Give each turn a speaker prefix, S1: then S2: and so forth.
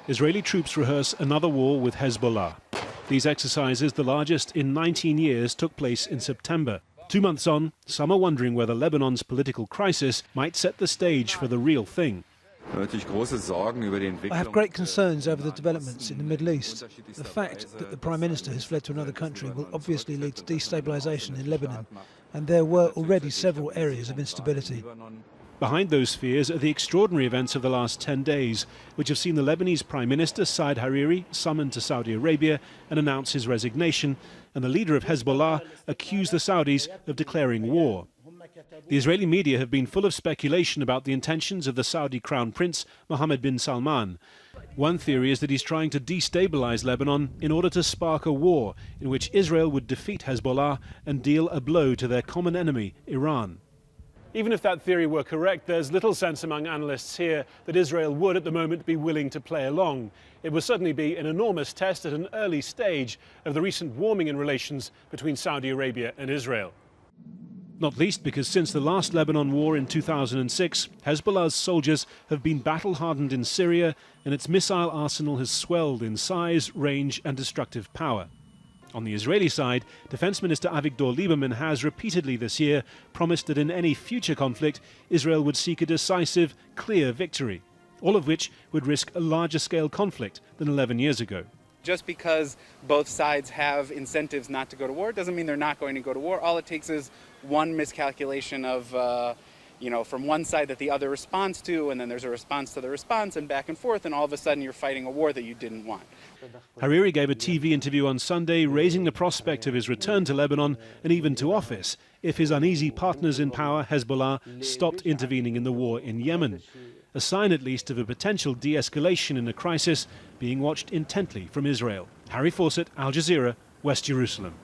S1: Israeli troops rehearse another war with Hezbollah. These exercises, the largest in 19 years, took place in September. 2 months on, some are wondering whether Lebanon's political crisis might set the stage for the real thing.
S2: I have great concerns over the developments in the Middle East. The fact that the Prime Minister has fled to another country will obviously lead to destabilisation in Lebanon, and there were already several areas of instability.
S1: Behind those fears are the extraordinary events of the last 10 days, which have seen the Lebanese Prime Minister Saad Hariri summoned to Saudi Arabia and announce his resignation, and the leader of Hezbollah accuse the Saudis of declaring war. The Israeli media have been full of speculation about the intentions of the Saudi Crown Prince Mohammed bin Salman. One theory is that he's trying to destabilize Lebanon in order to spark a war in which Israel would defeat Hezbollah and deal a blow to their common enemy, Iran. Even if that theory were correct, there's little sense among analysts here that Israel would at the moment be willing to play along. It would certainly be an enormous test at an early stage of the recent warming in relations between Saudi Arabia and Israel. Not least because since the last Lebanon war in 2006, Hezbollah's soldiers have been battle-hardened in Syria, and its missile arsenal has swelled in size, range and destructive power. On the Israeli side, Defense Minister Avigdor Lieberman has repeatedly this year promised that in any future conflict, Israel would seek a decisive, clear victory, all of which would risk a larger-scale conflict than 11 years ago.
S3: Just because both sides have incentives not to go to war doesn't mean they're not going to go to war. All it takes is one miscalculation of, from one side that the other responds to, and then there's a response to the response, and back and forth, and all of a sudden you're fighting a war that you didn't want.
S1: Hariri gave a TV interview on Sunday, raising the prospect of his return to Lebanon and even to office if his uneasy partners in power, Hezbollah, stopped intervening in the war in Yemen. A sign at least of a potential de-escalation in a crisis being watched intently from Israel. Harry Fawcett, Al Jazeera, West Jerusalem.